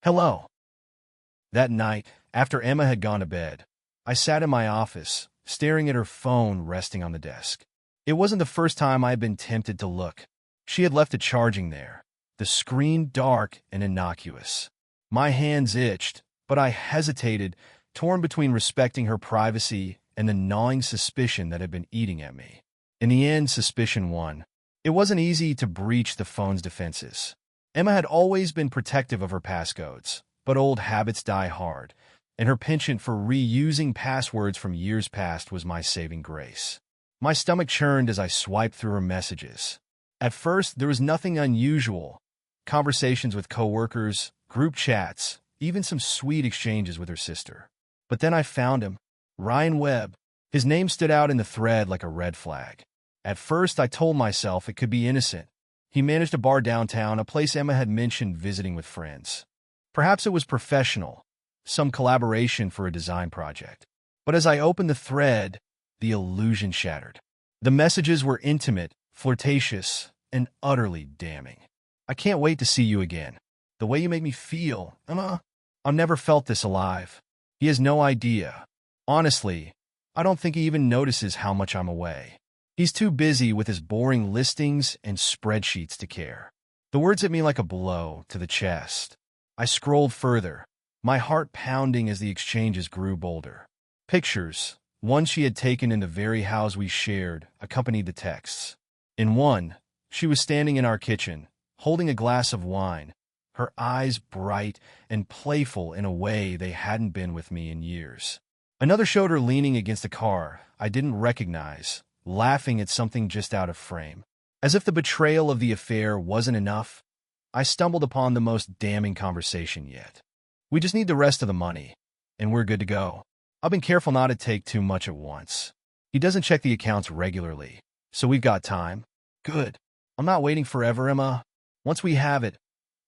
Hello. That night, after Emma had gone to bed, I sat in my office, staring at her phone resting on the desk. It wasn't the first time I had been tempted to look. She had left it charging there, the screen dark and innocuous. My hands itched, but I hesitated, torn between respecting her privacy and the gnawing suspicion that had been eating at me. In the end, suspicion won. It wasn't easy to breach the phone's defenses. Emma had always been protective of her passcodes, but old habits die hard, and her penchant for reusing passwords from years past was my saving grace. My stomach churned as I swiped through her messages. At first, there was nothing unusual. Conversations with coworkers, group chats, even some sweet exchanges with her sister. But then I found him, Ryan Webb. His name stood out in the thread like a red flag. At first, I told myself it could be innocent. He managed a bar downtown, a place Emma had mentioned visiting with friends. Perhaps it was professional, some collaboration for a design project. But as I opened the thread, the illusion shattered. The messages were intimate, flirtatious, and utterly damning. I can't wait to see you again. The way you make me feel, Emma. I've never felt this alive. He has no idea. Honestly, I don't think he even notices how much I'm away. He's too busy with his boring listings and spreadsheets to care. The words hit me like a blow to the chest. I scrolled further, my heart pounding as the exchanges grew bolder. Pictures, one she had taken in the very house we shared, accompanied the texts. In one, she was standing in our kitchen, holding a glass of wine, her eyes bright and playful in a way they hadn't been with me in years. Another showed her leaning against a car I didn't recognize, laughing at something just out of frame. As if the betrayal of the affair wasn't enough, I stumbled upon the most damning conversation yet. We just need the rest of the money, and we're good to go. I've been careful not to take too much at once. He doesn't check the accounts regularly, so we've got time. Good. I'm not waiting forever, Emma. Once we have it,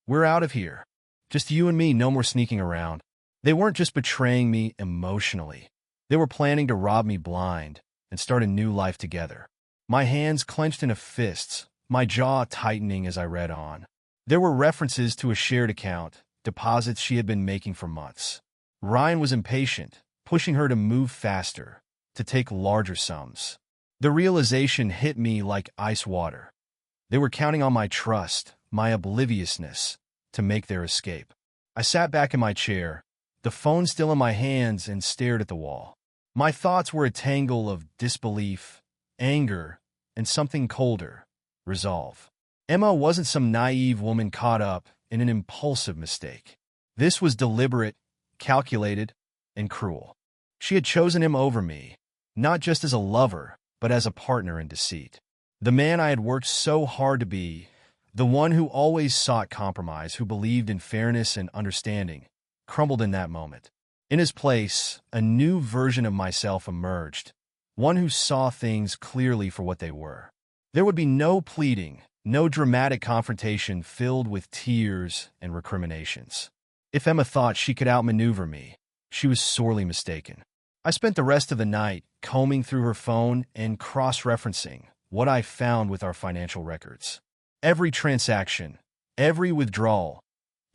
we're out of here. Just you and me, no more sneaking around. They weren't just betraying me emotionally. They were planning to rob me blind and start a new life together. My hands clenched into fists, my jaw tightening as I read on. There were references to a shared account, deposits she had been making for months. Ryan was impatient, pushing her to move faster, to take larger sums. The realization hit me like ice water. They were counting on my trust, my obliviousness, to make their escape. I sat back in my chair, the phone still in my hands, and stared at the wall. My thoughts were a tangle of disbelief, anger, and something colder, resolve. Emma wasn't some naive woman caught up in an impulsive mistake. This was deliberate, calculated, and cruel. She had chosen him over me, not just as a lover, but as a partner in deceit. The man I had worked so hard to be, the one who always sought compromise, who believed in fairness and understanding, crumbled in that moment. In his place, a new version of myself emerged, one who saw things clearly for what they were. There would be no pleading, no dramatic confrontation filled with tears and recriminations. If Emma thought she could outmaneuver me, she was sorely mistaken. I spent the rest of the night combing through her phone and cross-referencing what I found with our financial records. Every transaction, every withdrawal,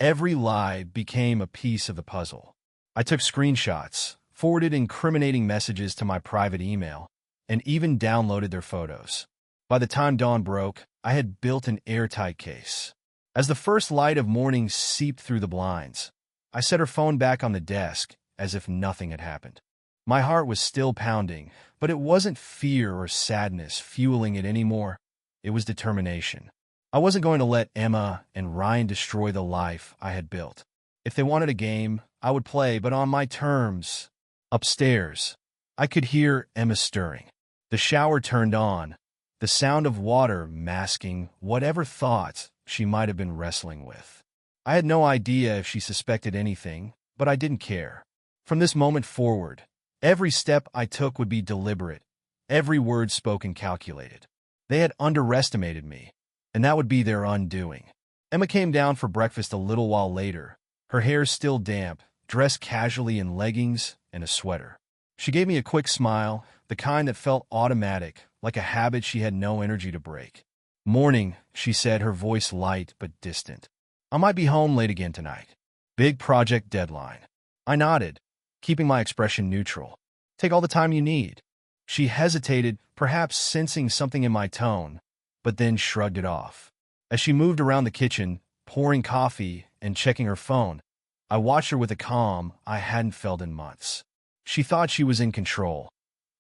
every lie became a piece of the puzzle. I took screenshots, forwarded incriminating messages to my private email, and even downloaded their photos. By the time dawn broke, I had built an airtight case. As the first light of morning seeped through the blinds, I set her phone back on the desk as if nothing had happened. My heart was still pounding, but it wasn't fear or sadness fueling it anymore. It was determination. I wasn't going to let Emma and Ryan destroy the life I had built. If they wanted a game, I would play, but on my terms. Upstairs, I could hear Emma stirring. The shower turned on, the sound of water masking whatever thoughts she might have been wrestling with. I had no idea if she suspected anything, but I didn't care. From this moment forward, every step I took would be deliberate, every word spoken calculated. They had underestimated me, and that would be their undoing. Emma came down for breakfast a little while later, her hair still damp, dressed casually in leggings and a sweater. She gave me a quick smile, the kind that felt automatic, like a habit she had no energy to break. "Morning," she said, her voice light but distant. "I might be home late again tonight. Big project deadline. I nodded, keeping my expression neutral. Take all the time you need. She hesitated, perhaps sensing something in my tone, but then shrugged it off. As she moved around the kitchen, pouring coffee and checking her phone, I watched her with a calm I hadn't felt in months. She thought she was in control,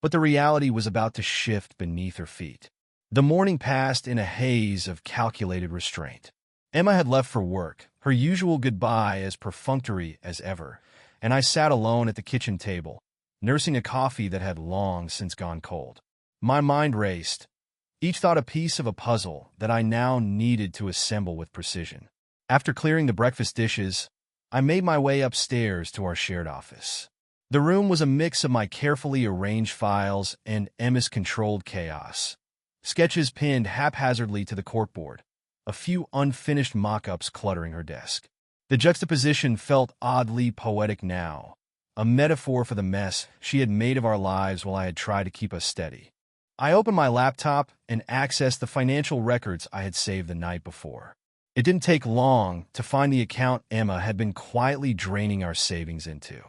but the reality was about to shift beneath her feet. The morning passed in a haze of calculated restraint. Emma had left for work, her usual goodbye as perfunctory as ever, and I sat alone at the kitchen table, nursing a coffee that had long since gone cold. My mind raced, each thought a piece of a puzzle that I now needed to assemble with precision. After clearing the breakfast dishes, I made my way upstairs to our shared office. The room was a mix of my carefully arranged files and Emma's controlled chaos. Sketches pinned haphazardly to the corkboard, a few unfinished mock-ups cluttering her desk. The juxtaposition felt oddly poetic now, a metaphor for the mess she had made of our lives while I had tried to keep us steady. I opened my laptop and accessed the financial records I had saved the night before. It didn't take long to find the account Emma had been quietly draining our savings into.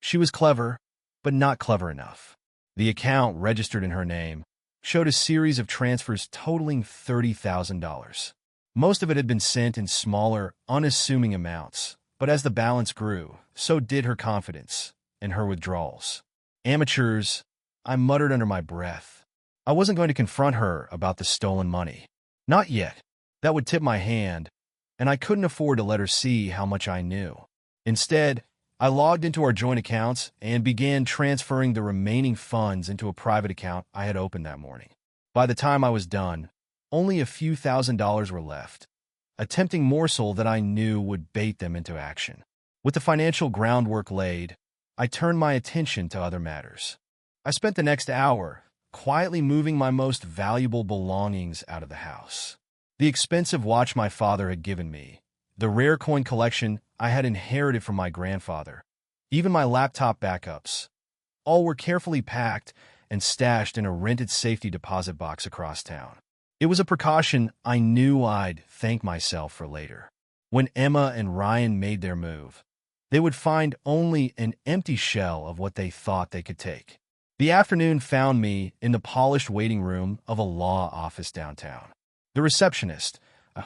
She was clever, but not clever enough. The account, registered in her name, showed a series of transfers totaling $30,000. Most of it had been sent in smaller, unassuming amounts, but as the balance grew, so did her confidence and her withdrawals. Amateurs, I muttered under my breath. I wasn't going to confront her about the stolen money. Not yet. That would tip my hand, and I couldn't afford to let her see how much I knew. Instead, I logged into our joint accounts and began transferring the remaining funds into a private account I had opened that morning. By the time I was done, only a few $1,000s were left, a tempting morsel that I knew would bait them into action. With the financial groundwork laid, I turned my attention to other matters. I spent the next hour quietly moving my most valuable belongings out of the house. The expensive watch my father had given me, the rare coin collection I had inherited from my grandfather, even my laptop backups, all were carefully packed and stashed in a rented safety deposit box across town. It was a precaution I knew I'd thank myself for later. When Emma and Ryan made their move, they would find only an empty shell of what they thought they could take. The afternoon found me in the polished waiting room of a law office downtown. The receptionist,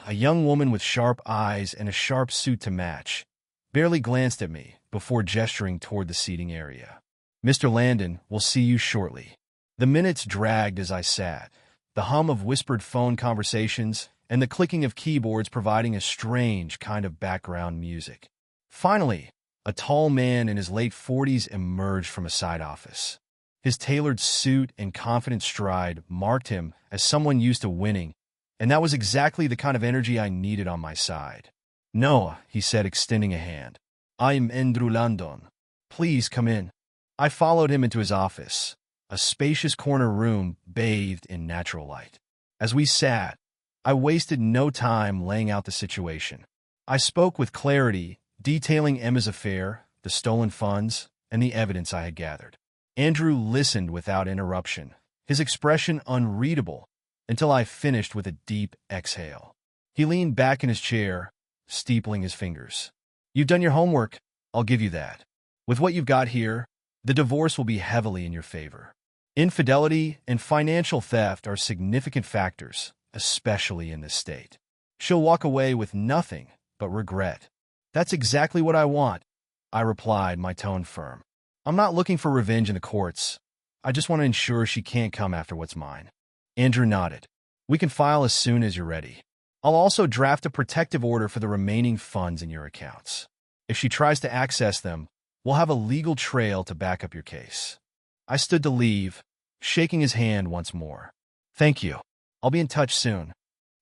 a young woman with sharp eyes and a sharp suit to match, barely glanced at me before gesturing toward the seating area. "Mr. Landon will see you shortly." The minutes dragged as I sat, the hum of whispered phone conversations and the clicking of keyboards providing a strange kind of background music. Finally, a tall man in his late 40s emerged from a side office. His tailored suit and confident stride marked him as someone used to winning, and that was exactly the kind of energy I needed on my side. "Noah," he said, extending a hand. "I'm Andrew Landon. Please come in." I followed him into his office, a spacious corner room bathed in natural light. As we sat, I wasted no time laying out the situation. I spoke with clarity, detailing Emma's affair, the stolen funds, and the evidence I had gathered. Andrew listened without interruption, his expression unreadable, until I finished with a deep exhale. He leaned back in his chair, steepling his fingers. "You've done your homework, I'll give you that. With what you've got here, the divorce will be heavily in your favor. Infidelity and financial theft are significant factors, especially in this state. She'll walk away with nothing but regret." "That's exactly what I want," I replied, my tone firm. "I'm not looking for revenge in the courts. I just want to ensure she can't come after what's mine." Andrew nodded. "We can file as soon as you're ready. I'll also draft a protective order for the remaining funds in your accounts. If she tries to access them, we'll have a legal trail to back up your case." I stood to leave, shaking his hand once more. "Thank you. I'll be in touch soon."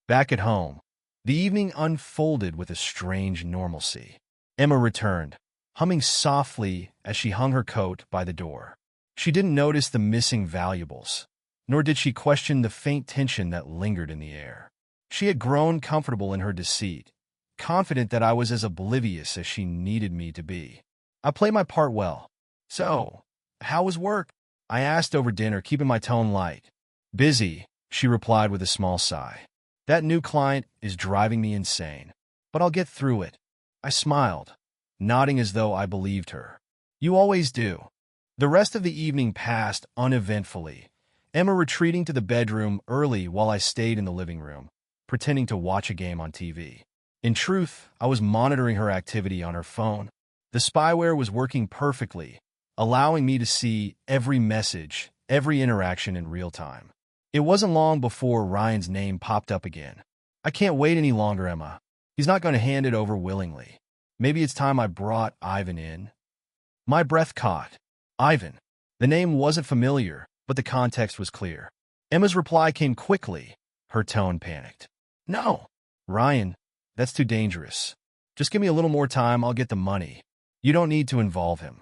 Back at home, the evening unfolded with a strange normalcy. Emma returned, humming softly as she hung her coat by the door. She didn't notice the missing valuables, nor did she question the faint tension that lingered in the air. She had grown comfortable in her deceit, confident that I was as oblivious as she needed me to be. I played my part well. "So, how was work?" I asked over dinner, keeping my tone light. "Busy," she replied with a small sigh. "That new client is driving me insane, but I'll get through it." I smiled. nodding as though I believed her. You always do. The rest of the evening passed uneventfully, Emma retreating to the bedroom early while I stayed in the living room, pretending to watch a game on TV. In truth, I was monitoring her activity on her phone. The spyware was working perfectly, allowing me to see every message, every interaction in real time. It wasn't long before Ryan's name popped up again. I can't wait any longer, Emma. He's not going to hand it over willingly. Maybe it's time I brought Ivan in. My breath caught. Ivan. The name wasn't familiar, but the context was clear. Emma's reply came quickly, her tone panicked. No, Ryan, that's too dangerous. Just give me a little more time, I'll get the money. You don't need to involve him.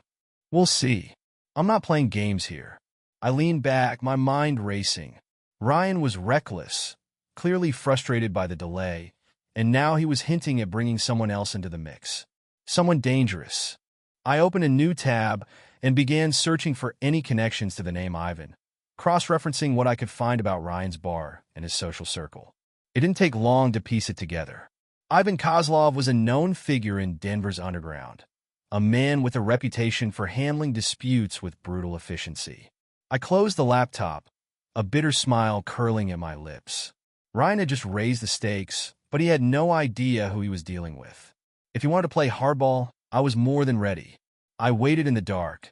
We'll see. I'm not playing games here. I leaned back, my mind racing. Ryan was reckless, clearly frustrated by the delay, and now he was hinting at bringing someone else into the mix. Someone dangerous. I opened a new tab and began searching for any connections to the name Ivan, cross-referencing what I could find about Ryan's bar and his social circle. It didn't take long to piece it together. Ivan Kozlov was a known figure in Denver's underground, a man with a reputation for handling disputes with brutal efficiency. I closed the laptop, a bitter smile curling at my lips. Ryan had just raised the stakes, but he had no idea who he was dealing with. If he wanted to play hardball, I was more than ready. I waited in the dark,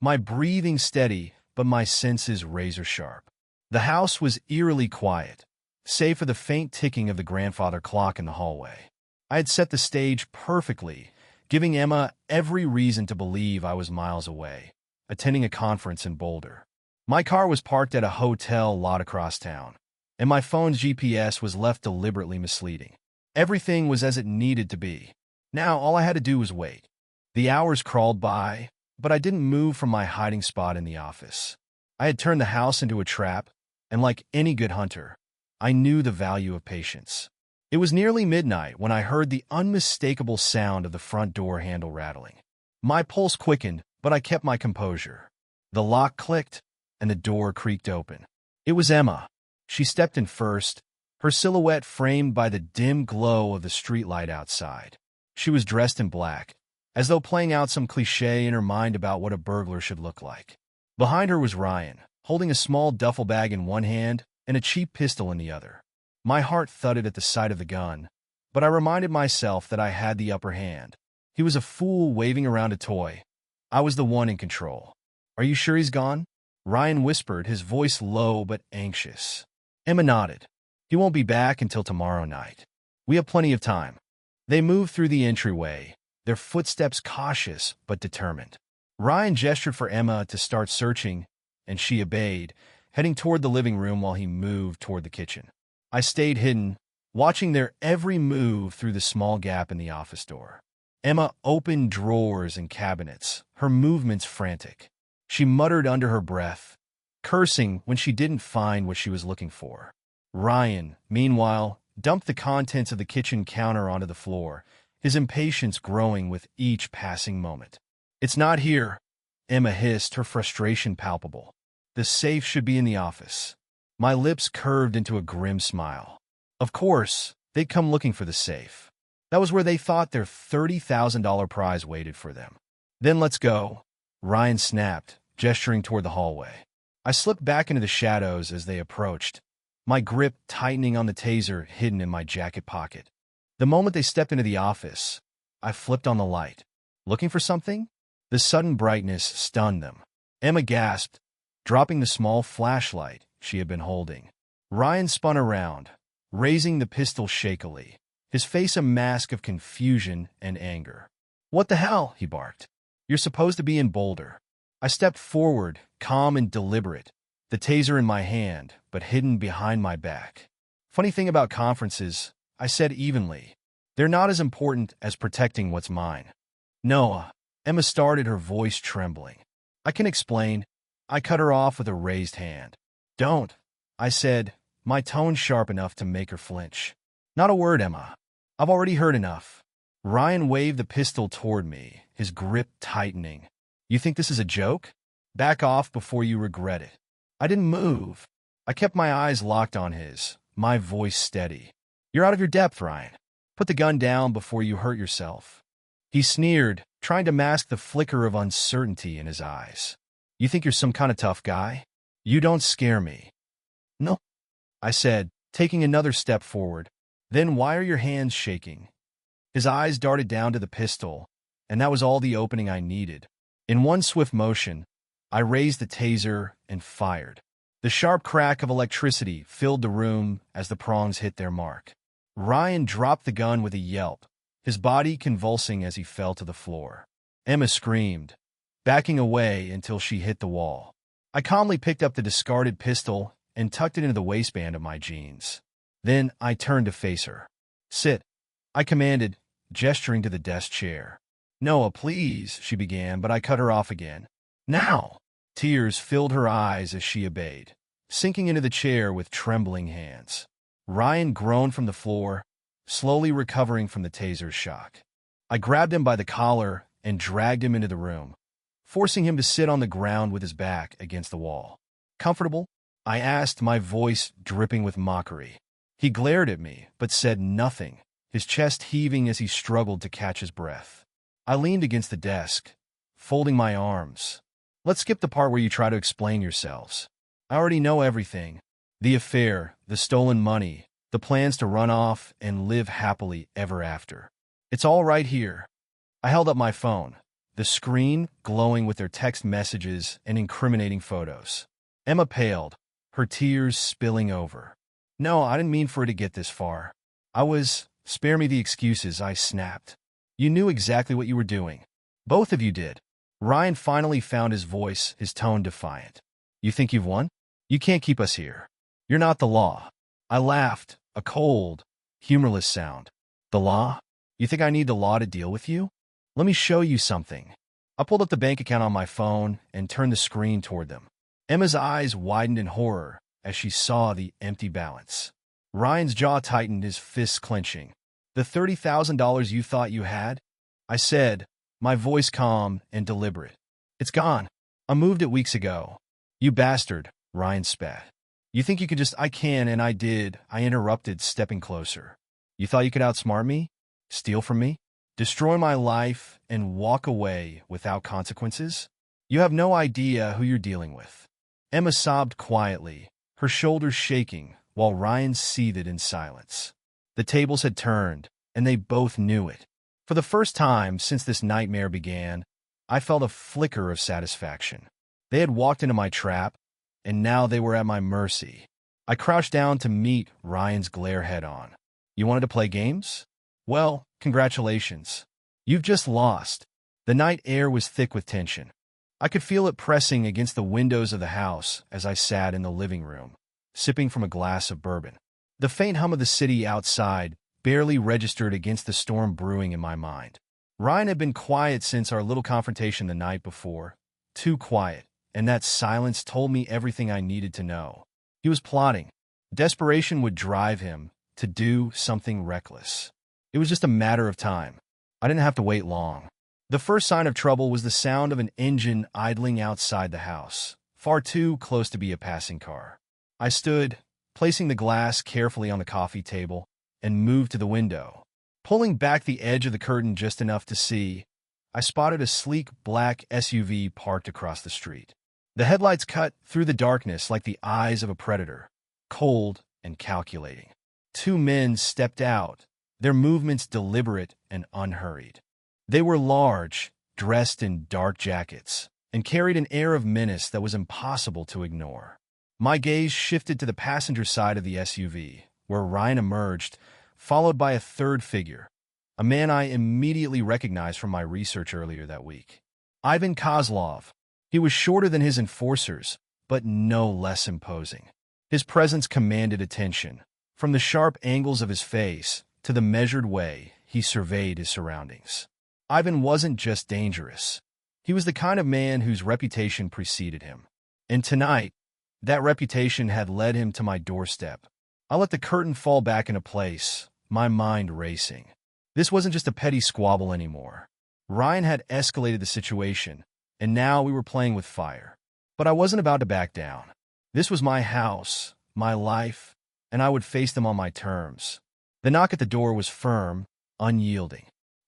my breathing steady, but my senses razor-sharp. The house was eerily quiet, save for the faint ticking of the grandfather clock in the hallway. I had set the stage perfectly, giving Emma every reason to believe I was miles away, attending a conference in Boulder. My car was parked at a hotel lot across town, and my phone's GPS was left deliberately misleading. Everything was as it needed to be. Now all I had to do was wait. The hours crawled by, but I didn't move from my hiding spot in the office. I had turned the house into a trap, and like any good hunter, I knew the value of patience. It was nearly midnight when I heard the unmistakable sound of the front door handle rattling. My pulse quickened, but I kept my composure. The lock clicked, and the door creaked open. It was Emma. She stepped in first, her silhouette framed by the dim glow of the streetlight outside. She was dressed in black, as though playing out some cliché in her mind about what a burglar should look like. Behind her was Ryan, holding a small duffel bag in one hand and a cheap pistol in the other. My heart thudded at the sight of the gun, but I reminded myself that I had the upper hand. He was a fool waving around a toy. I was the one in control. Are you sure he's gone? Ryan whispered, his voice low but anxious. Emma nodded. He won't be back until tomorrow night. We have plenty of time. They moved through the entryway, their footsteps cautious but determined. Ryan gestured for Emma to start searching, and she obeyed, heading toward the living room while he moved toward the kitchen. I stayed hidden, watching their every move through the small gap in the office door. Emma opened drawers and cabinets, her movements frantic. She muttered under her breath, cursing when she didn't find what she was looking for. Ryan, meanwhile, dumped the contents of the kitchen counter onto the floor, his impatience growing with each passing moment. It's not here, Emma hissed, her frustration palpable. The safe should be in the office. My lips curved into a grim smile. Of course, they'd come looking for the safe. That was where they thought their $30,000 prize waited for them. Then let's go, Ryan snapped, gesturing toward the hallway. I slipped back into the shadows as they approached, my grip tightening on the taser hidden in my jacket pocket. The moment they stepped into the office, I flipped on the light. Looking for something? The sudden brightness stunned them. Emma gasped, dropping the small flashlight she had been holding. Ryan spun around, raising the pistol shakily, his face a mask of confusion and anger. What the hell? He barked. You're supposed to be in Boulder. I stepped forward, calm and deliberate, the taser in my hand, but hidden behind my back. Funny thing about conferences, I said evenly, they're not as important as protecting what's mine. Noah, Emma started, her voice trembling. I can explain. I cut her off with a raised hand. Don't, I said, my tone sharp enough to make her flinch. Not a word, Emma. I've already heard enough. Ryan waved the pistol toward me, his grip tightening. You think this is a joke? Back off before you regret it. I didn't move. I kept my eyes locked on his, my voice steady. You're out of your depth, Ryan. Put the gun down before you hurt yourself. He sneered, trying to mask the flicker of uncertainty in his eyes. You think you're some kind of tough guy? You don't scare me. No, I said, taking another step forward. Then why are your hands shaking? His eyes darted down to the pistol, and that was all the opening I needed. In one swift motion, I raised the taser and fired. The sharp crack of electricity filled the room as the prongs hit their mark. Ryan dropped the gun with a yelp, his body convulsing as he fell to the floor. Emma screamed, backing away until she hit the wall. I calmly picked up the discarded pistol and tucked it into the waistband of my jeans. Then I turned to face her. Sit, I commanded, gesturing to the desk chair. Noah, please, she began, but I cut her off again. Now! Tears filled her eyes as she obeyed, sinking into the chair with trembling hands. Ryan groaned from the floor, slowly recovering from the taser's shock. I grabbed him by the collar and dragged him into the room, forcing him to sit on the ground with his back against the wall. Comfortable? I asked, my voice dripping with mockery. He glared at me, but said nothing, his chest heaving as he struggled to catch his breath. I leaned against the desk, folding my arms. Let's skip the part where you try to explain yourselves. I already know everything. The affair, the stolen money, the plans to run off and live happily ever after. It's all right here. I held up my phone, the screen glowing with their text messages and incriminating photos. Emma paled, her tears spilling over. No, I didn't mean for it to get this far. Spare me the excuses, I snapped. You knew exactly what you were doing. Both of you did. Ryan finally found his voice, his tone defiant. You think you've won? You can't keep us here. You're not the law. I laughed, a cold, humorless sound. The law? You think I need the law to deal with you? Let me show you something. I pulled up the bank account on my phone and turned the screen toward them. Emma's eyes widened in horror as she saw the empty balance. Ryan's jaw tightened, his fists clenching. The $30,000 you thought you had? I said, my voice calm and deliberate. It's gone. I moved it weeks ago. You bastard, Ryan spat. You think you could just— I can, and I did, I interrupted, stepping closer. You thought you could outsmart me? Steal from me? Destroy my life and walk away without consequences? You have no idea who you're dealing with. Emma sobbed quietly, her shoulders shaking, while Ryan seethed in silence. The tables had turned, and they both knew it. For the first time since this nightmare began, I felt a flicker of satisfaction. They had walked into my trap, and now they were at my mercy. I crouched down to meet Ryan's glare head-on. You wanted to play games? Well, congratulations. You've just lost. The night air was thick with tension. I could feel it pressing against the windows of the house as I sat in the living room, sipping from a glass of bourbon. The faint hum of the city outside barely registered against the storm brewing in my mind. Ryan had been quiet since our little confrontation the night before, too quiet, and that silence told me everything I needed to know. He was plotting. Desperation would drive him to do something reckless. It was just a matter of time. I didn't have to wait long. The first sign of trouble was the sound of an engine idling outside the house, far too close to be a passing car. I stood, placing the glass carefully on the coffee table, and moved to the window. Pulling back the edge of the curtain just enough to see, I spotted a sleek black SUV parked across the street. The headlights cut through the darkness like the eyes of a predator, cold and calculating. Two men stepped out, their movements deliberate and unhurried. They were large, dressed in dark jackets, and carried an air of menace that was impossible to ignore. My gaze shifted to the passenger side of the SUV, where Ryan emerged, followed by a third figure, a man I immediately recognized from my research earlier that week. Ivan Kozlov. He was shorter than his enforcers, but no less imposing. His presence commanded attention, from the sharp angles of his face to the measured way he surveyed his surroundings. Ivan wasn't just dangerous. He was the kind of man whose reputation preceded him. And tonight, that reputation had led him to my doorstep. I let the curtain fall back into place, my mind racing. This wasn't just a petty squabble anymore. Ryan had escalated the situation, and now we were playing with fire. But I wasn't about to back down. This was my house, my life, and I would face them on my terms. The knock at the door was firm, unyielding.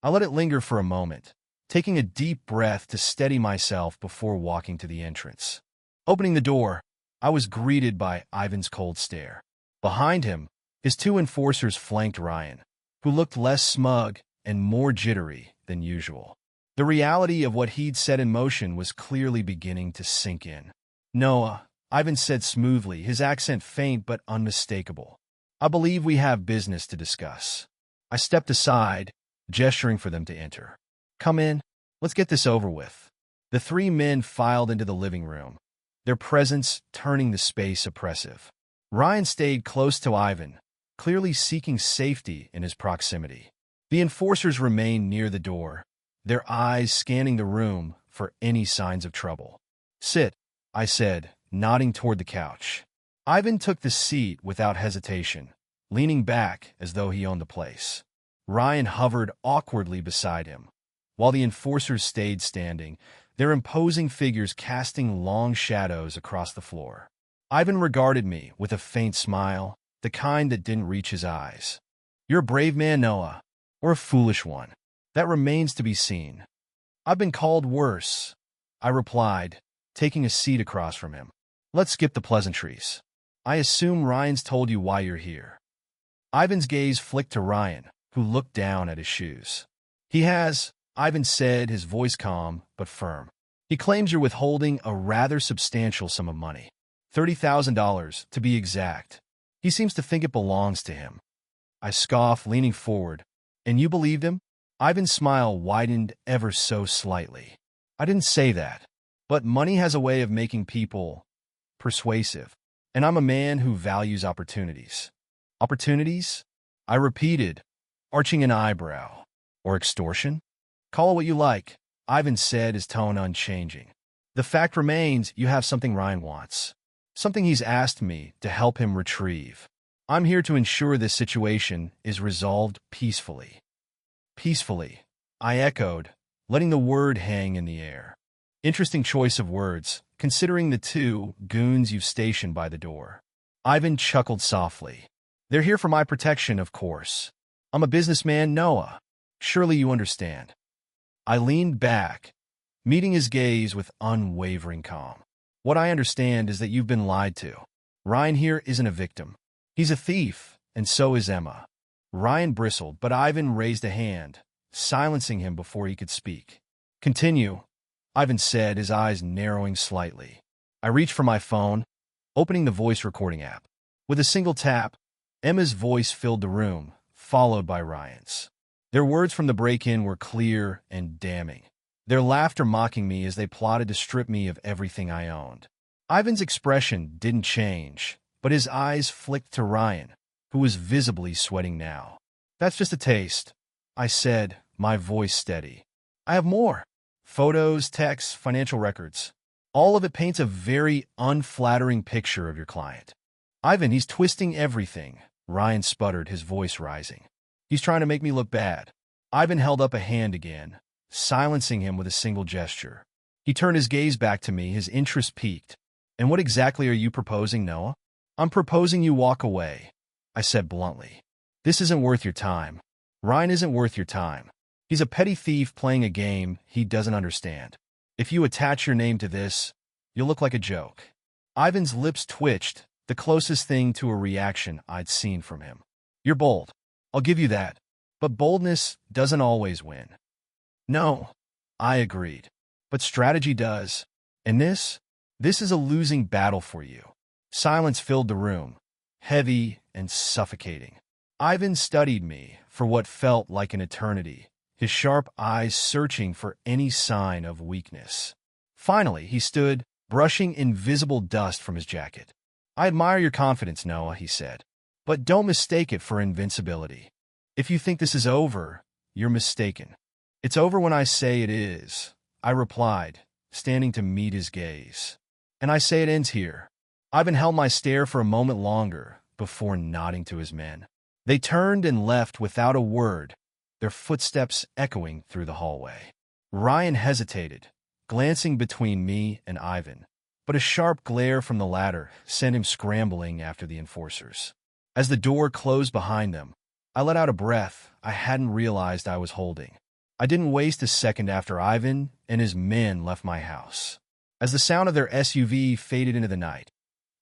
I let it linger for a moment, taking a deep breath to steady myself before walking to the entrance. Opening the door, I was greeted by Ivan's cold stare. Behind him, his two enforcers flanked Ryan, who looked less smug and more jittery than usual. The reality of what he'd set in motion was clearly beginning to sink in. "Noah," Ivan said smoothly, his accent faint but unmistakable. "I believe we have business to discuss." I stepped aside, gesturing for them to enter. "Come in. Let's get this over with." The three men filed into the living room, their presence turning the space oppressive. Ryan stayed close to Ivan, clearly seeking safety in his proximity. The enforcers remained near the door, their eyes scanning the room for any signs of trouble. "Sit," I said, nodding toward the couch. Ivan took the seat without hesitation, leaning back as though he owned the place. Ryan hovered awkwardly beside him, while the enforcers stayed standing, their imposing figures casting long shadows across the floor. Ivan regarded me with a faint smile, the kind that didn't reach his eyes. "You're a brave man, Noah, or a foolish one. That remains to be seen." "I've been called worse," I replied, taking a seat across from him. "Let's skip the pleasantries. I assume Ryan's told you why you're here." Ivan's gaze flicked to Ryan, who looked down at his shoes. "He has," Ivan said, his voice calm but firm. "He claims you're withholding a rather substantial sum of money. $30,000, to be exact. He seems to think it belongs to him." I scoffed, leaning forward. "And you believed him?" Ivan's smile widened ever so slightly. "I didn't say that. But money has a way of making people persuasive, and I'm a man who values opportunities." "Opportunities?" I repeated, arching an eyebrow. "Or extortion? Call it what you like," Ivan said, his tone unchanging. "The fact remains you have something Ryan wants. Something he's asked me to help him retrieve. I'm here to ensure this situation is resolved peacefully." "Peacefully," I echoed, letting the word hang in the air. Interesting choice of words, considering the two goons you've stationed by the door. Ivan chuckled softly. "They're here for my protection, of course. I'm a businessman, Noah. Surely you understand." I leaned back, meeting his gaze with unwavering calm. "What I understand is that you've been lied to. Ryan here isn't a victim. He's a thief, and so is Emma." Ryan bristled, but Ivan raised a hand, silencing him before he could speak. "Continue," Ivan said, his eyes narrowing slightly. I reached for my phone, opening the voice recording app. With a single tap, Emma's voice filled the room, followed by Ryan's. Their words from the break-in were clear and damning, their laughter mocking me as they plotted to strip me of everything I owned. Ivan's expression didn't change, but his eyes flicked to Ryan, who was visibly sweating now. "That's just a taste," I said, my voice steady. "I have more. Photos, texts, financial records. All of it paints a very unflattering picture of your client." "Ivan, he's twisting everything," Ryan sputtered, his voice rising. "He's trying to make me look bad." Ivan held up a hand again, silencing him with a single gesture. He turned his gaze back to me, his interest piqued. "And what exactly are you proposing, Noah?" "I'm proposing you walk away," I said bluntly. "This isn't worth your time. Ryan isn't worth your time. He's a petty thief playing a game he doesn't understand. If you attach your name to this, you'll look like a joke." Ivan's lips twitched, the closest thing to a reaction I'd seen from him. "You're bold. I'll give you that. But boldness doesn't always win." "No," I agreed. "But strategy does. And this is a losing battle for you." Silence filled the room, heavy and suffocating. Ivan studied me for what felt like an eternity, his sharp eyes searching for any sign of weakness. Finally, he stood, brushing invisible dust from his jacket. "I admire your confidence, Noah," he said. "But don't mistake it for invincibility. If you think this is over, you're mistaken." "It's over when I say it is," I replied, standing to meet his gaze. "And I say it ends here." Ivan held my stare for a moment longer before nodding to his men. They turned and left without a word, their footsteps echoing through the hallway. Ryan hesitated, glancing between me and Ivan, but a sharp glare from the latter sent him scrambling after the enforcers. As the door closed behind them, I let out a breath I hadn't realized I was holding. I didn't waste a second after Ivan and his men left my house. As the sound of their SUV faded into the night,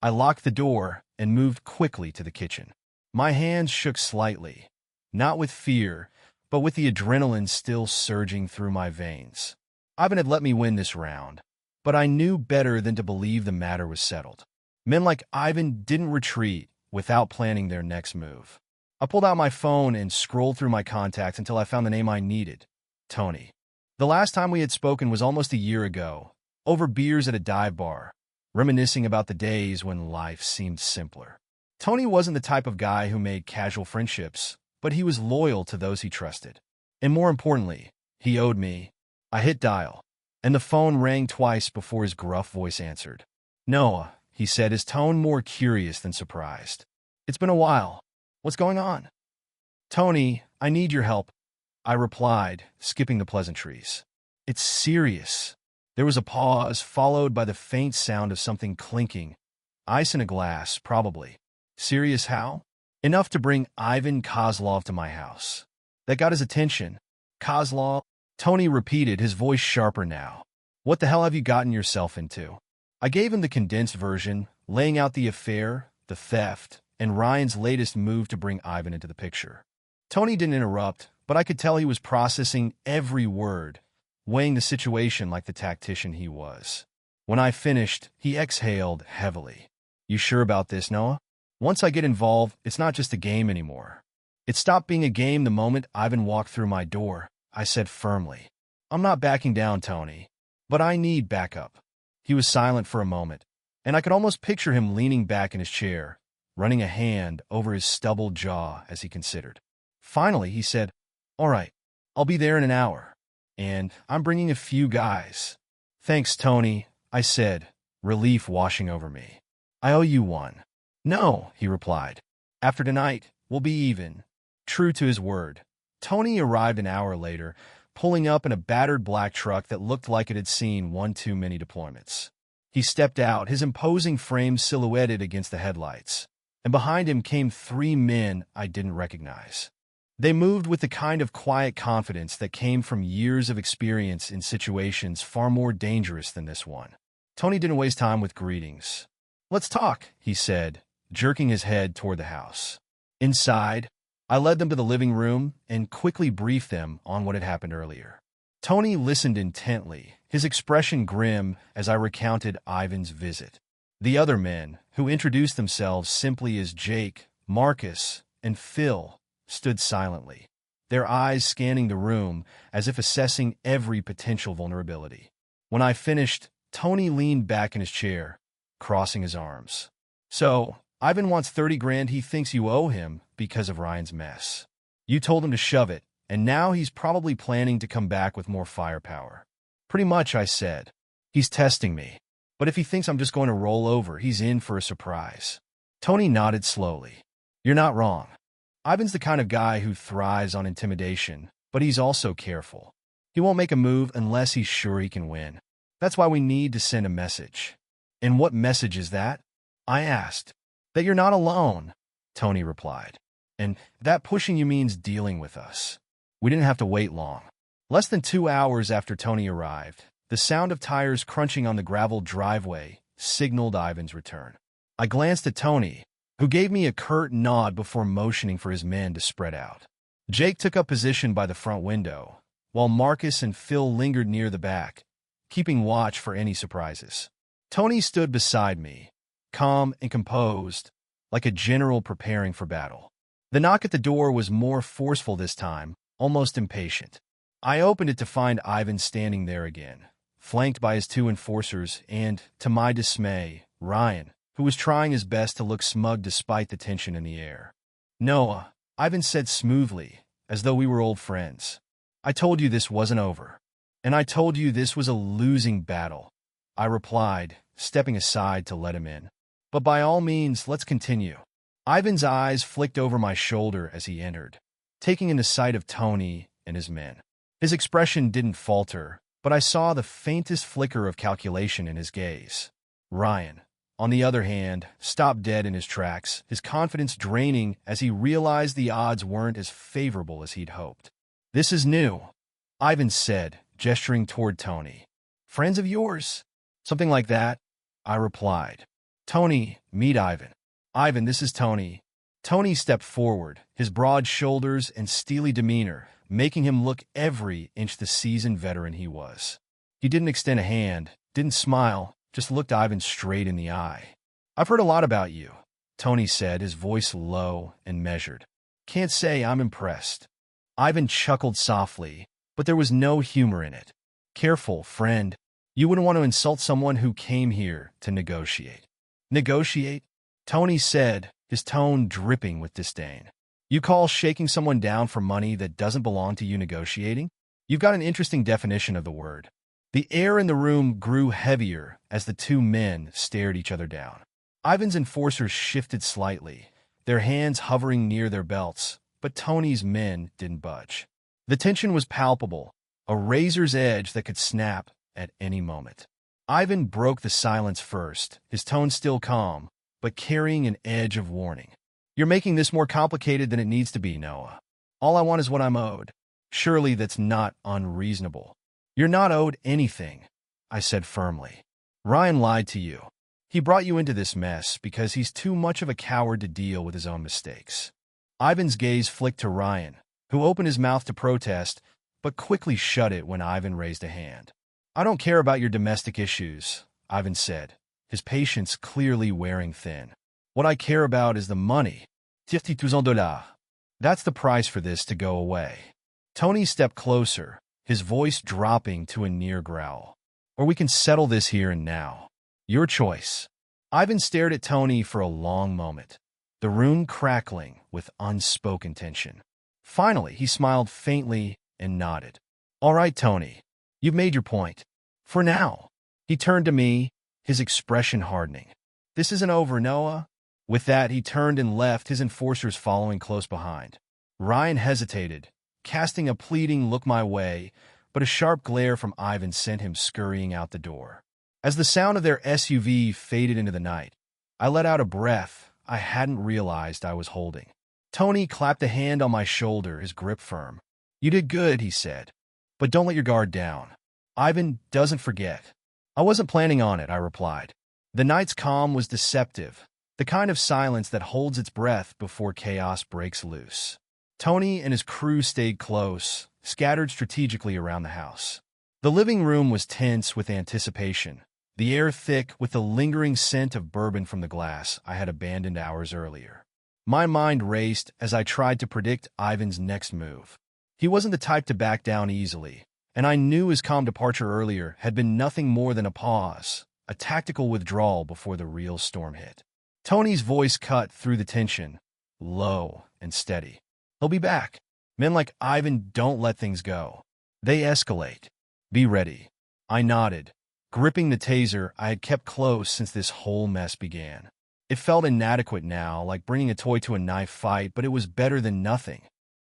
I locked the door and moved quickly to the kitchen. My hands shook slightly, not with fear, but with the adrenaline still surging through my veins. Ivan had let me win this round, but I knew better than to believe the matter was settled. Men like Ivan didn't retreat without planning their next move. I pulled out my phone and scrolled through my contacts until I found the name I needed, Tony. The last time we had spoken was almost a year ago, over beers at a dive bar, reminiscing about the days when life seemed simpler. Tony wasn't the type of guy who made casual friendships, but he was loyal to those he trusted. And more importantly, he owed me. I hit dial, and the phone rang twice before his gruff voice answered. "Noah," he said, his tone more curious than surprised. "It's been a while. What's going on?" "Tony, I need your help," I replied, skipping the pleasantries. "It's serious." There was a pause, followed by the faint sound of something clinking. Ice in a glass, probably. "Serious how?" "Enough to bring Ivan Kozlov to my house." That got his attention. "Kozlov?" Tony repeated, his voice sharper now. "What the hell have you gotten yourself into?" I gave him the condensed version, laying out the affair, the theft, and Ryan's latest move to bring Ivan into the picture. Tony didn't interrupt, but I could tell he was processing every word, weighing the situation like the tactician he was. When I finished, he exhaled heavily. "You sure about this, Noah? Once I get involved, it's not just a game anymore." "It stopped being a game the moment Ivan walked through my door," I said firmly. "I'm not backing down, Tony, but I need backup." He was silent for a moment, and I could almost picture him leaning back in his chair, running a hand over his stubbled jaw as he considered. Finally, he said, "All right, I'll be there in an hour, and I'm bringing a few guys." "Thanks, Tony," I said, relief washing over me. "I owe you one." "No," he replied. "After tonight, we'll be even." True to his word, Tony arrived an hour later, pulling up in a battered black truck that looked like it had seen one too many deployments. He stepped out, his imposing frame silhouetted against the headlights, and behind him came 3 men I didn't recognize. They moved with the kind of quiet confidence that came from years of experience in situations far more dangerous than this one. Tony didn't waste time with greetings. "Let's talk," he said, jerking his head toward the house. Inside, I led them to the living room and quickly briefed them on what had happened earlier. Tony listened intently, his expression grim as I recounted Ivan's visit. The other men, who introduced themselves simply as Jake, Marcus, and Phil, stood silently, their eyes scanning the room as if assessing every potential vulnerability. When I finished, Tony leaned back in his chair, crossing his arms. "So, Ivan wants 30 grand he thinks you owe him because of Ryan's mess. You told him to shove it, and now he's probably planning to come back with more firepower." "Pretty much," I said. "He's testing me. But if he thinks I'm just going to roll over, he's in for a surprise." Tony nodded slowly. "You're not wrong. Ivan's the kind of guy who thrives on intimidation, but he's also careful. He won't make a move unless he's sure he can win. That's why we need to send a message." "And what message is that?" I asked. "That you're not alone," Tony replied. "And that pushing you means dealing with us." We didn't have to wait long. Less than 2 hours after Tony arrived, the sound of tires crunching on the gravel driveway signaled Ivan's return. I glanced at Tony, who gave me a curt nod before motioning for his men to spread out. Jake took up position by the front window, while Marcus and Phil lingered near the back, keeping watch for any surprises. Tony stood beside me, calm and composed, like a general preparing for battle. The knock at the door was more forceful this time, almost impatient. I opened it to find Ivan standing there again, flanked by his 2 enforcers and, to my dismay, Ryan, who was trying his best to look smug despite the tension in the air. "Noah," Ivan said smoothly, as though we were old friends. "I told you this wasn't over. And I told you this was a losing battle," I replied, stepping aside to let him in. "But by all means, let's continue." Ivan's eyes flicked over my shoulder as he entered, taking in the sight of Tony and his men. His expression didn't falter, but I saw the faintest flicker of calculation in his gaze. Ryan, on the other hand, stopped dead in his tracks, his confidence draining as he realized the odds weren't as favorable as he'd hoped. "This is new," Ivan said, gesturing toward Tony. Friends of yours? Something like that, I replied. Tony, meet Ivan. Ivan, this is Tony. Tony stepped forward, his broad shoulders and steely demeanor making him look every inch the seasoned veteran he was. He didn't extend a hand, didn't smile, just looked Ivan straight in the eye. I've heard a lot about you, Tony said, his voice low and measured. Can't say I'm impressed. Ivan chuckled softly, but there was no humor in it. Careful, friend. You wouldn't want to insult someone who came here to negotiate. Negotiate? Tony said, his tone dripping with disdain. You call shaking someone down for money that doesn't belong to you negotiating? You've got an interesting definition of the word. The air in the room grew heavier as the two men stared each other down. Ivan's enforcers shifted slightly, their hands hovering near their belts, but Tony's men didn't budge. The tension was palpable, a razor's edge that could snap at any moment. Ivan broke the silence first, his tone still calm, but carrying an edge of warning. You're making this more complicated than it needs to be, Noah. All I want is what I'm owed. Surely that's not unreasonable. You're not owed anything, I said firmly. Ryan lied to you. He brought you into this mess because he's too much of a coward to deal with his own mistakes. Ivan's gaze flicked to Ryan, who opened his mouth to protest, but quickly shut it when Ivan raised a hand. I don't care about your domestic issues, Ivan said, his patience clearly wearing thin. What I care about is the money. $50,000. That's the price for this to go away. Tony stepped closer, his voice dropping to a near growl. Or we can settle this here and now. Your choice. Ivan stared at Tony for a long moment, the room crackling with unspoken tension. Finally, he smiled faintly and nodded. All right, Tony. You've made your point. For now. He turned to me, his expression hardening. This isn't over, Noah. With that, he turned and left, his enforcers following close behind. Ryan hesitated, casting a pleading look my way, but a sharp glare from Ivan sent him scurrying out the door. As the sound of their SUV faded into the night, I let out a breath I hadn't realized I was holding. Tony clapped a hand on my shoulder, his grip firm. You did good, he said. But don't let your guard down. Ivan doesn't forget. I wasn't planning on it, I replied. The night's calm was deceptive, the kind of silence that holds its breath before chaos breaks loose. Tony and his crew stayed close, scattered strategically around the house. The living room was tense with anticipation, the air thick with the lingering scent of bourbon from the glass I had abandoned hours earlier. My mind raced as I tried to predict Ivan's next move. He wasn't the type to back down easily, and I knew his calm departure earlier had been nothing more than a pause, a tactical withdrawal before the real storm hit. Tony's voice cut through the tension, low and steady. He'll be back. Men like Ivan don't let things go. They escalate. Be ready. I nodded, gripping the taser I had kept close since this whole mess began. It felt inadequate now, like bringing a toy to a knife fight, but it was better than nothing.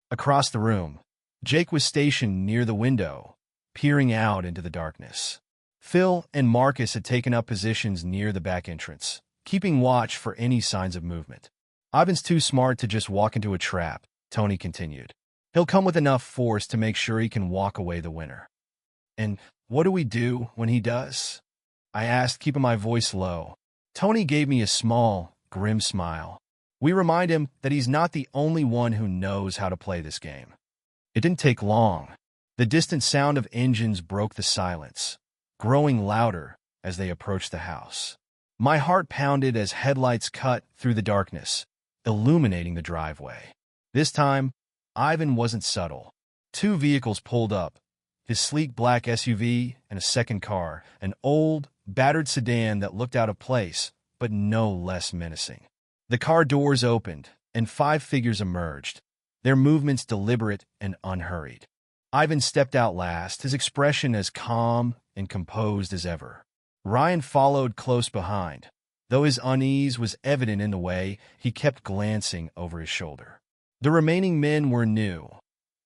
Across the room, Jake was stationed near the window, peering out into the darkness. Phil and Marcus had taken up positions near the back entrance, keeping watch for any signs of movement. Ivan's too smart to just walk into a trap, Tony continued. He'll come with enough force to make sure he can walk away the winner. And what do we do when he does? I asked, keeping my voice low. Tony gave me a small, grim smile. We remind him that he's not the only one who knows how to play this game. It didn't take long. The distant sound of engines broke the silence, growing louder as they approached the house. My heart pounded as headlights cut through the darkness, illuminating the driveway. This time, Ivan wasn't subtle. Two vehicles pulled up, his sleek black SUV and a second car, an old, battered sedan that looked out of place, but no less menacing. The car doors opened, and 5 figures emerged, their movements deliberate and unhurried. Ivan stepped out last, his expression as calm and composed as ever. Ryan followed close behind. Though his unease was evident in the way, he kept glancing over his shoulder. The remaining men were new,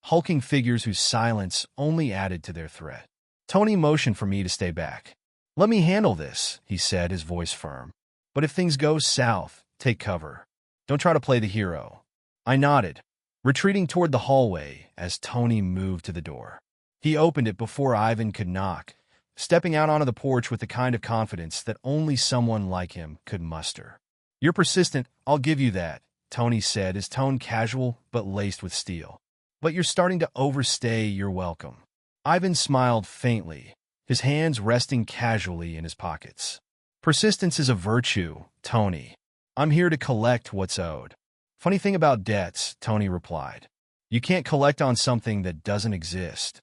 hulking figures whose silence only added to their threat. Tony motioned for me to stay back. Let me handle this, he said, his voice firm. But if things go south, take cover. Don't try to play the hero. I nodded, retreating toward the hallway as Tony moved to the door. He opened it before Ivan could knock, stepping out onto the porch with the kind of confidence that only someone like him could muster. "You're persistent, I'll give you that," Tony said, his tone casual but laced with steel. "But you're starting to overstay your welcome." Ivan smiled faintly, his hands resting casually in his pockets. "Persistence is a virtue, Tony. I'm here to collect what's owed." "Funny thing about debts," Tony replied. "You can't collect on something that doesn't exist."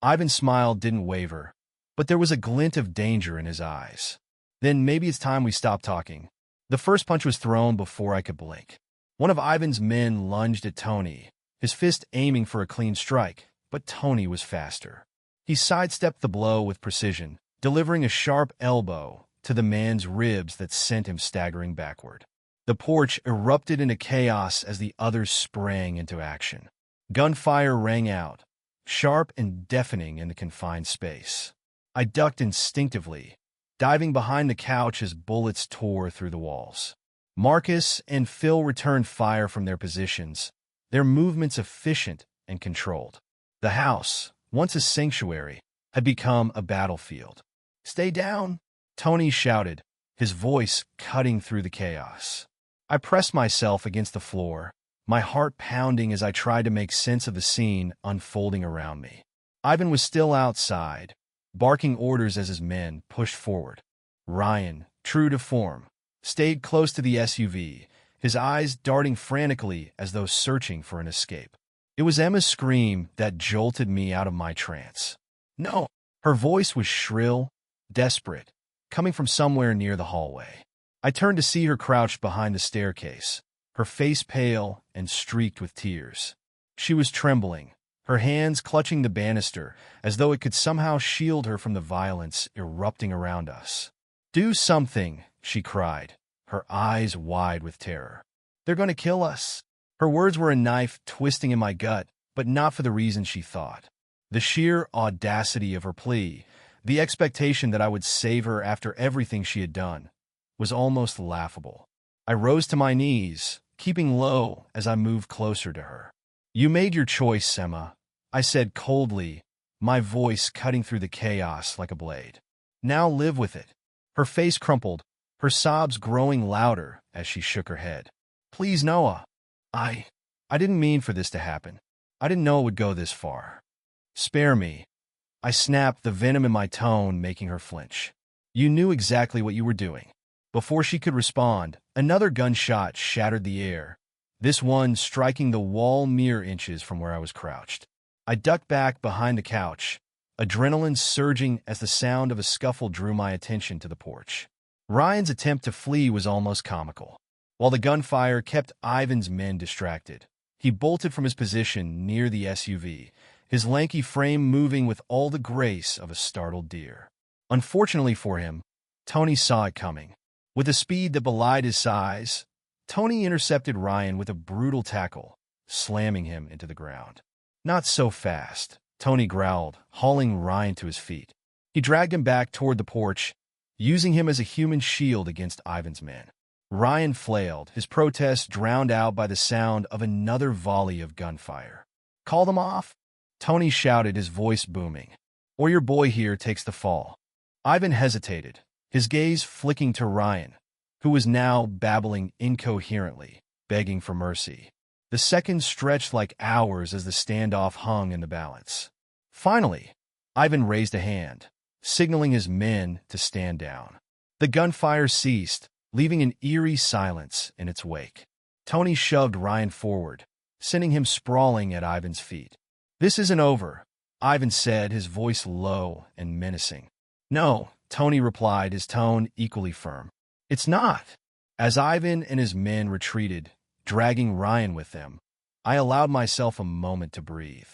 Ivan's smile didn't waver, but there was a glint of danger in his eyes. "Then maybe it's time we stop talking." The first punch was thrown before I could blink. One of Ivan's men lunged at Tony, his fist aiming for a clean strike, but Tony was faster. He sidestepped the blow with precision, delivering a sharp elbow to the man's ribs that sent him staggering backward. The porch erupted into chaos as the others sprang into action. Gunfire rang out, sharp and deafening in the confined space. I ducked instinctively, diving behind the couch as bullets tore through the walls. Marcus and Phil returned fire from their positions, their movements efficient and controlled. The house, once a sanctuary, had become a battlefield. "Stay down," Tony shouted, his voice cutting through the chaos. I pressed myself against the floor, my heart pounding as I tried to make sense of the scene unfolding around me. Ivan was still outside, barking orders as his men pushed forward. Ryan, true to form, stayed close to the SUV, his eyes darting frantically as though searching for an escape. It was Emma's scream that jolted me out of my trance. "No!" Her voice was shrill, desperate, coming from somewhere near the hallway. I turned to see her crouched behind the staircase, her face pale and streaked with tears. She was trembling, her hands clutching the banister as though it could somehow shield her from the violence erupting around us. "Do something," she cried, her eyes wide with terror. "They're going to kill us." Her words were a knife twisting in my gut, but not for the reason she thought. The sheer audacity of her plea, the expectation that I would save her after everything she had done, was almost laughable. I rose to my knees, keeping low as I moved closer to her. "You made your choice, Emma," I said coldly, my voice cutting through the chaos like a blade. "Now live with it." Her face crumpled, her sobs growing louder as she shook her head. "Please, Noah. I didn't mean for this to happen. I didn't know it would go this far. Spare me." I snapped, the venom in my tone making her flinch. "You knew exactly what you were doing." Before she could respond, another gunshot shattered the air, this one striking the wall mere inches from where I was crouched. I ducked back behind the couch, adrenaline surging as the sound of a scuffle drew my attention to the porch. Ryan's attempt to flee was almost comical. While the gunfire kept Ivan's men distracted, he bolted from his position near the SUV, his lanky frame moving with all the grace of a startled deer. Unfortunately for him, Tony saw it coming. With a speed that belied his size, Tony intercepted Ryan with a brutal tackle, slamming him into the ground. "Not so fast," Tony growled, hauling Ryan to his feet. He dragged him back toward the porch, using him as a human shield against Ivan's men. Ryan flailed, his protest drowned out by the sound of another volley of gunfire. "Call them off," Tony shouted, his voice booming, "or your boy here takes the fall." Ivan hesitated, his gaze flicking to Ryan, who was now babbling incoherently, begging for mercy. The seconds stretched like hours as the standoff hung in the balance. Finally, Ivan raised a hand, signaling his men to stand down. The gunfire ceased, leaving an eerie silence in its wake. Tony shoved Ryan forward, sending him sprawling at Ivan's feet. "This isn't over," Ivan said, his voice low and menacing. "No," Tony replied, his tone equally firm. "It's not." As Ivan and his men retreated, dragging Ryan with them, I allowed myself a moment to breathe.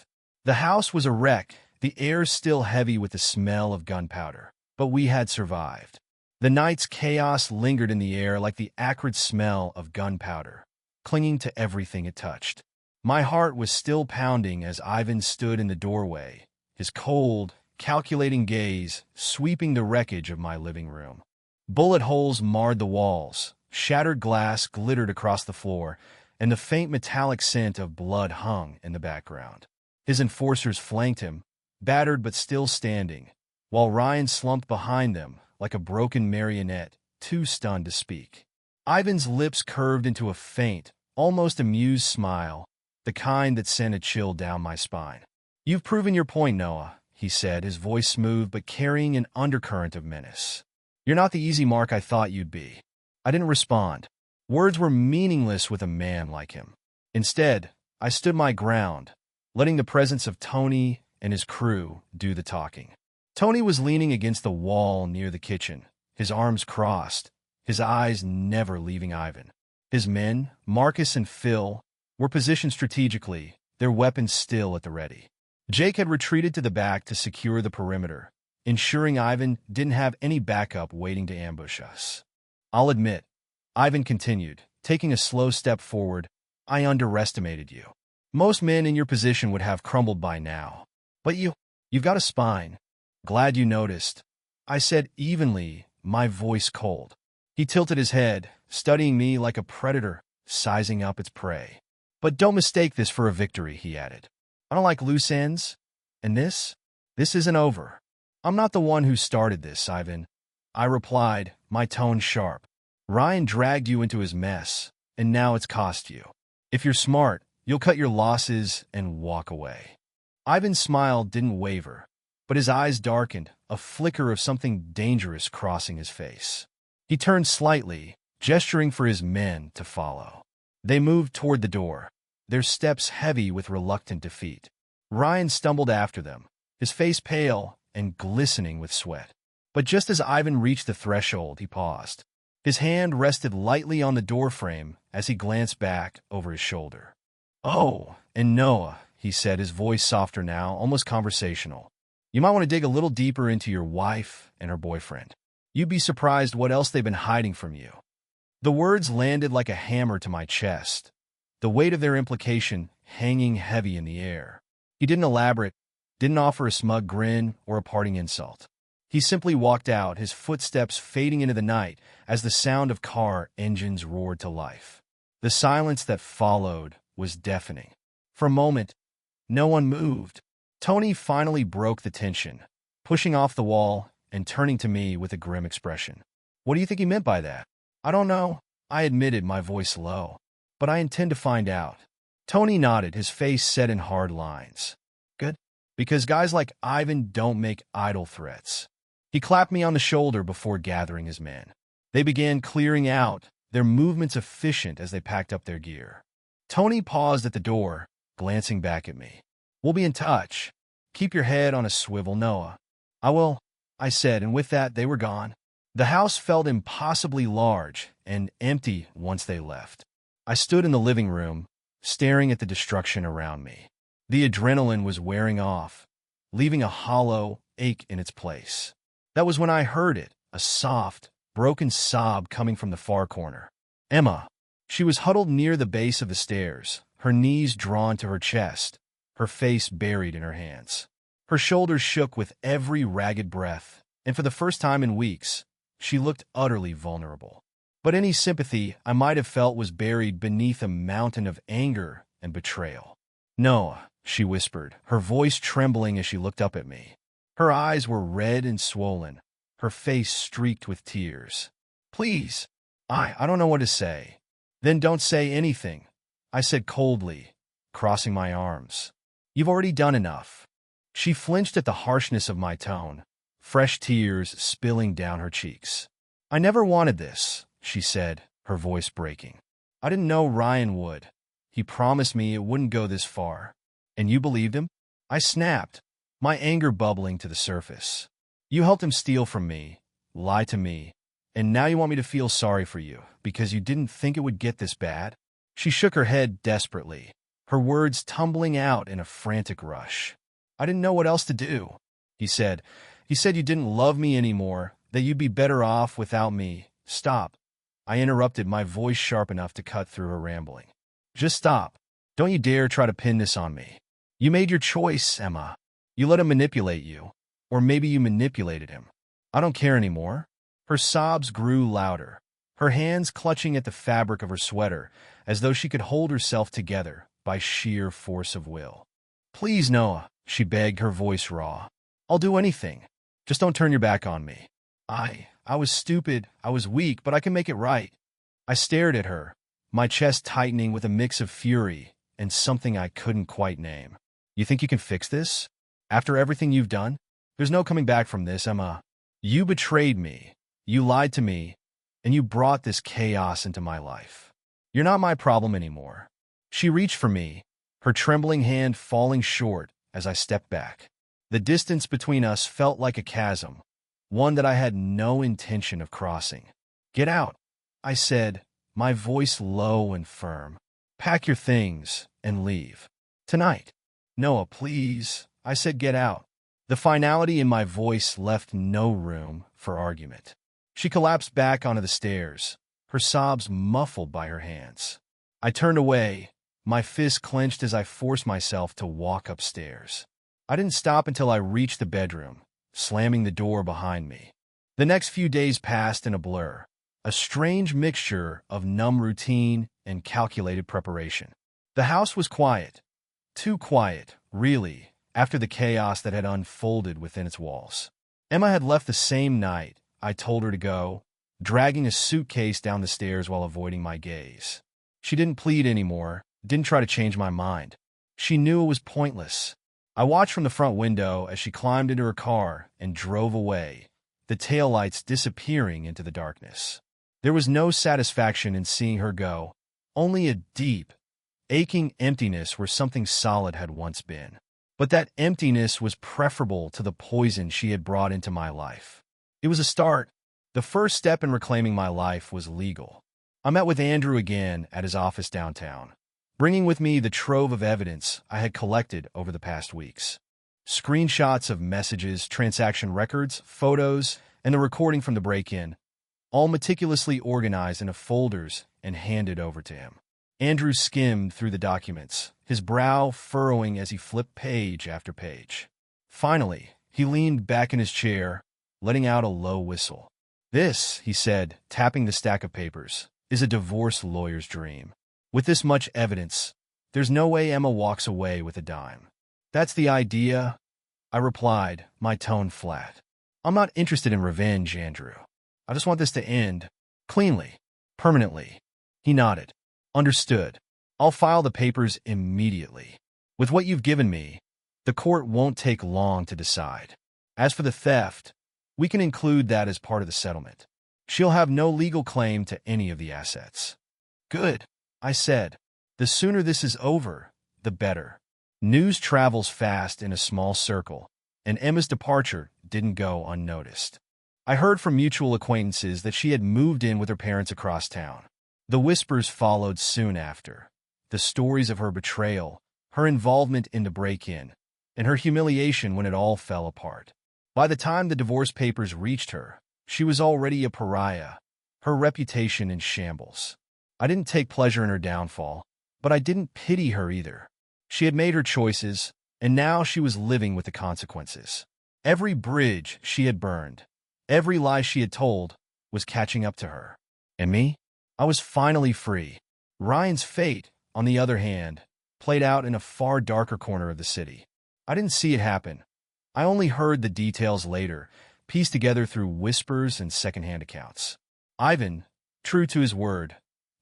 The house was a wreck, the air still heavy with the smell of gunpowder, but we had survived. The night's chaos lingered in the air like the acrid smell of gunpowder, clinging to everything it touched. My heart was still pounding as Ivan stood in the doorway, his cold, calculating gaze sweeping the wreckage of my living room. Bullet holes marred the walls, shattered glass glittered across the floor, and the faint metallic scent of blood hung in the background. His enforcers flanked him, battered but still standing, while Ryan slumped behind them like a broken marionette, too stunned to speak. Ivan's lips curved into a faint, almost amused smile, the kind that sent a chill down my spine. "You've proven your point, Noah," he said, his voice smooth but carrying an undercurrent of menace. "You're not the easy mark I thought you'd be." I didn't respond. Words were meaningless with a man like him. Instead, I stood my ground, letting the presence of Tony and his crew do the talking. Tony was leaning against the wall near the kitchen, his arms crossed, his eyes never leaving Ivan. His men, Marcus and Phil, were positioned strategically, their weapons still at the ready. Jake had retreated to the back to secure the perimeter, ensuring Ivan didn't have any backup waiting to ambush us. "I'll admit," Ivan continued, taking a slow step forward, "I underestimated you. Most men in your position would have crumbled by now. But you've got a spine. Glad you noticed," I said evenly, my voice cold. He tilted his head, studying me like a predator, sizing up its prey. "But don't mistake this for a victory," he added. "I don't like loose ends. And this isn't over. I'm not the one who started this, Ivan," I replied, my tone sharp. "Ryan dragged you into his mess, and now it's cost you. If you're smart, you'll cut your losses and walk away." Ivan's smile didn't waver, but his eyes darkened, a flicker of something dangerous crossing his face. He turned slightly, gesturing for his men to follow. They moved toward the door, their steps heavy with reluctant defeat. Ryan stumbled after them, his face pale and glistening with sweat. But just as Ivan reached the threshold, he paused. His hand rested lightly on the doorframe as he glanced back over his shoulder. "Oh, and Noah," he said, his voice softer now, almost conversational. "You might want to dig a little deeper into your wife and her boyfriend. You'd be surprised what else they've been hiding from you." The words landed like a hammer to my chest, the weight of their implication hanging heavy in the air. He didn't elaborate, didn't offer a smug grin or a parting insult. He simply walked out, his footsteps fading into the night as the sound of car engines roared to life. The silence that followed was deafening. For a moment, no one moved. Tony finally broke the tension, pushing off the wall and turning to me with a grim expression. "What do you think he meant by that?" "I don't know," I admitted, my voice low. "But I intend to find out." Tony nodded, his face set in hard lines. "Good. Because guys like Ivan don't make idle threats." He clapped me on the shoulder before gathering his men. They began clearing out, their movements efficient as they packed up their gear. Tony paused at the door, glancing back at me. "We'll be in touch. Keep your head on a swivel, Noah." "I will," I said, and with that, they were gone. The house felt impossibly large and empty once they left. I stood in the living room, staring at the destruction around me. The adrenaline was wearing off, leaving a hollow ache in its place. That was when I heard it, a soft, broken sob coming from the far corner. Emma. She was huddled near the base of the stairs, her knees drawn to her chest, her face buried in her hands. Her shoulders shook with every ragged breath, and for the first time in weeks, she looked utterly vulnerable. But any sympathy I might have felt was buried beneath a mountain of anger and betrayal. "Noah," she whispered, her voice trembling as she looked up at me. Her eyes were red and swollen, her face streaked with tears. "Please." I don't know what to say." "Then don't say anything," I said coldly, crossing my arms. "You've already done enough." She flinched at the harshness of my tone, fresh tears spilling down her cheeks. "I never wanted this," she said, her voice breaking. "I didn't know Ryan would. He promised me it wouldn't go this far. And you believed him?" I snapped, my anger bubbling to the surface. "You helped him steal from me, lie to me, and now you want me to feel sorry for you because you didn't think it would get this bad?" She shook her head desperately, her words tumbling out in a frantic rush. "I didn't know what else to do," he said. "He said you didn't love me anymore, that you'd be better off without me." "Stop," I interrupted, my voice sharp enough to cut through her rambling. "Just stop. Don't you dare try to pin this on me. You made your choice, Emma. You let him manipulate you. Or maybe you manipulated him. I don't care anymore." Her sobs grew louder, her hands clutching at the fabric of her sweater as though she could hold herself together by sheer force of will. "Please, Noah," she begged, her voice raw. I'll do anything. Just don't turn your back on me. I was stupid, I was weak, but I can make it right. I stared at her, my chest tightening with a mix of fury and something I couldn't quite name. You think you can fix this? After everything you've done? There's no coming back from this, Emma. You betrayed me, you lied to me, and you brought this chaos into my life. You're not my problem anymore. She reached for me, her trembling hand falling short as I stepped back. The distance between us felt like a chasm, one that I had no intention of crossing. Get out, I said, my voice low and firm. Pack your things and leave. Tonight. Noah, please. I said get out. The finality in my voice left no room for argument. She collapsed back onto the stairs, her sobs muffled by her hands. I turned away, my fist clenched as I forced myself to walk upstairs. I didn't stop until I reached the bedroom, slamming the door behind me. The next few days passed in a blur, a strange mixture of numb routine and calculated preparation. The house was quiet. Too quiet, really, after the chaos that had unfolded within its walls. Emma had left the same night I told her to go, dragging a suitcase down the stairs while avoiding my gaze. She didn't plead anymore, didn't try to change my mind. She knew it was pointless. I watched from the front window as she climbed into her car and drove away, the taillights disappearing into the darkness. There was no satisfaction in seeing her go, only a deep, aching emptiness where something solid had once been. But that emptiness was preferable to the poison she had brought into my life. It was a start. The first step in reclaiming my life was legal. I met with Andrew again at his office downtown, bringing with me the trove of evidence I had collected over the past weeks. Screenshots of messages, transaction records, photos, and the recording from the break-in, all meticulously organized into folders and handed over to him. Andrew skimmed through the documents, his brow furrowing as he flipped page after page. Finally, he leaned back in his chair, letting out a low whistle. This, he said, tapping the stack of papers, is a divorce lawyer's dream. With this much evidence, there's no way Emma walks away with a dime. That's the idea, I replied, my tone flat. I'm not interested in revenge, Andrew. I just want this to end, cleanly, permanently. He nodded. Understood. I'll file the papers immediately. With what you've given me, the court won't take long to decide. As for the theft, we can include that as part of the settlement. She'll have no legal claim to any of the assets. Good, I said. The sooner this is over, the better. News travels fast in a small circle, and Emma's departure didn't go unnoticed. I heard from mutual acquaintances that she had moved in with her parents across town. The whispers followed soon after. The stories of her betrayal, her involvement in the break-in, and her humiliation when it all fell apart. By the time the divorce papers reached her, she was already a pariah, her reputation in shambles. I didn't take pleasure in her downfall, but I didn't pity her either. She had made her choices, and now she was living with the consequences. Every bridge she had burned, every lie she had told, was catching up to her. And me? I was finally free. Ryan's fate, on the other hand, played out in a far darker corner of the city. I didn't see it happen. I only heard the details later, pieced together through whispers and secondhand accounts. Ivan, true to his word,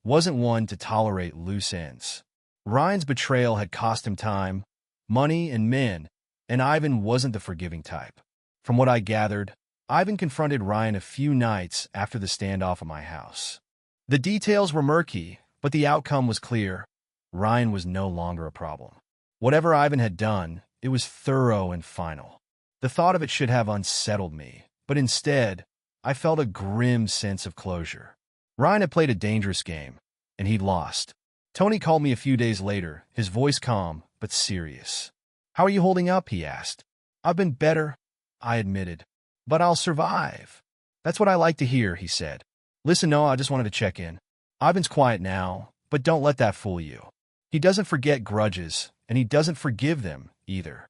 wasn't one to tolerate loose ends. Ryan's betrayal had cost him time, money, and men, and Ivan wasn't the forgiving type. From what I gathered, Ivan confronted Ryan a few nights after the standoff at my house. The details were murky, but the outcome was clear. Ryan was no longer a problem. Whatever Ivan had done, it was thorough and final. The thought of it should have unsettled me, but instead, I felt a grim sense of closure. Ryan had played a dangerous game, and he'd lost. Tony called me a few days later, his voice calm but serious. "How are you holding up?" he asked. "I've been better," I admitted. "But I'll survive." "That's what I like to hear," he said. "Listen, Noah, I just wanted to check in. Ivan's quiet now, but don't let that fool you. He doesn't forget grudges, and he doesn't forgive them, either."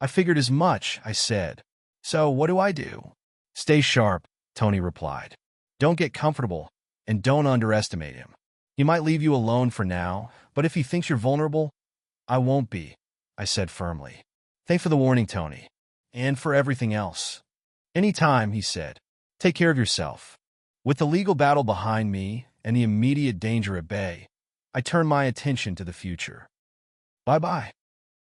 "I figured as much," I said. "So what do I do?" "Stay sharp," Tony replied. "Don't get comfortable, and don't underestimate him. He might leave you alone for now, but if he thinks you're vulnerable, I won't be," I said firmly. Thanks for the warning, Tony. And for everything else. Anytime, he said. Take care of yourself. With the legal battle behind me and the immediate danger at bay, I turned my attention to the future. Bye-bye.